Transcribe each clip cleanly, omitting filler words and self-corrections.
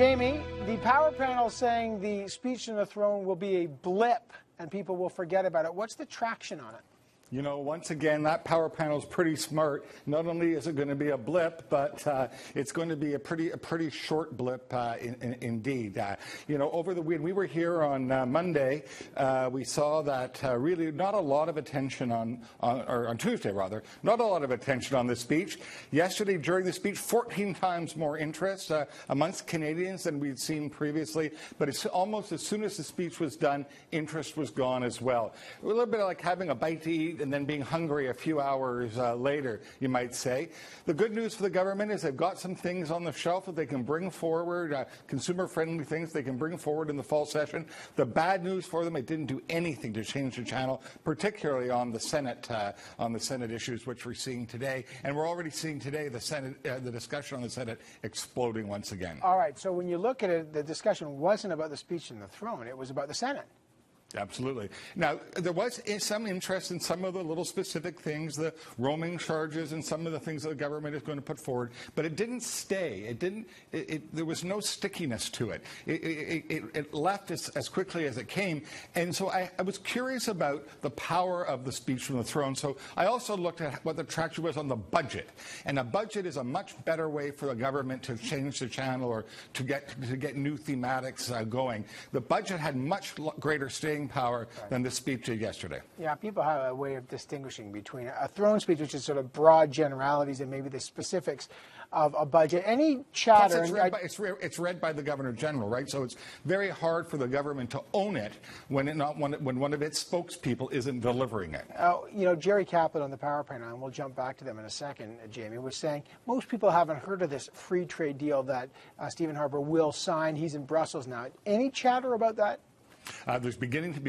Jamie, the power panel saying the speech from the throne will be a blip and people will forget about it. What's the traction on it? You know, once again, that power panel is pretty smart. Not only is it going to be a blip, but it's going to be a pretty short blip indeed. You know, over the weekend, we were here on Monday. We saw that really not a lot of attention or on Tuesday rather, not a lot of attention on the speech. Yesterday, during the speech, 14 times more interest amongst Canadians than we'd seen previously. But it's almost as soon as the speech was done, interest was gone as well. A little bit like having a bite to eat and then being hungry a few hours later, you might say. The good news for the government is they've got some things on the shelf that they can bring forward, consumer-friendly things they can bring forward in the fall session. The bad news for them, it didn't do anything to change the channel, particularly on the Senate issues, which we're seeing today. And we're already seeing today the Senate, the discussion on the Senate exploding once again. All right, so when you look at it, the discussion wasn't about the speech in the throne, it was about the Senate. Absolutely. Now, there was some interest in some of the little specific things, the roaming charges and some of the things that the government is going to put forward, but it didn't stay. There was no stickiness to it. It left as quickly as it came. And so I was curious about the power of the speech from the throne. So I also looked at what the traction was on the budget. And a budget is a much better way for the government to change the channel or to get new thematics going. The budget had much greater staying power than the speech did yesterday. Yeah, people have a way of distinguishing between a throne speech, which is sort of broad generalities, and maybe the specifics of a budget. Any chatter... Plus it's read by the Governor General, right? So it's very hard for the government to own it when one of its spokespeople isn't delivering it. You know, Jerry Kaplan on the power panel, and we'll jump back to them in a second, Jamie, was saying most people haven't heard of this free trade deal that Stephen Harper will sign. He's in Brussels now. Any chatter about that? There's beginning to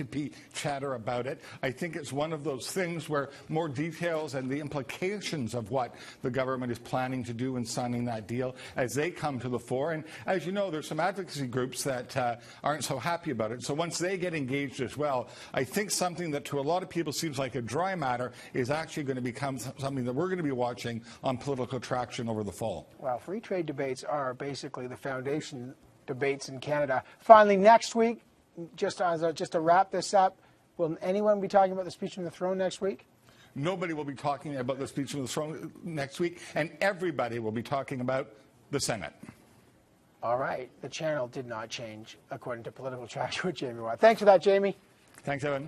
be chatter about it. I think it's one of those things where more details and the implications of what the government is planning to do in signing that deal as they come to the fore. And as you know, there's some advocacy groups that aren't so happy about it. So once they get engaged as well, I think something that to a lot of people seems like a dry matter is actually going to become something that we're going to be watching on political traction over the fall. Well, free trade debates are basically the foundation debates in Canada. Finally, next week, just to wrap this up, will anyone be talking about the speech from the throne next week? Nobody will be talking about the speech from the throne next week, and everybody will be talking about the Senate. All right. The channel did not change, according to Political Traction with Jamie Watt. Thanks for that, Jamie. Thanks, Evan.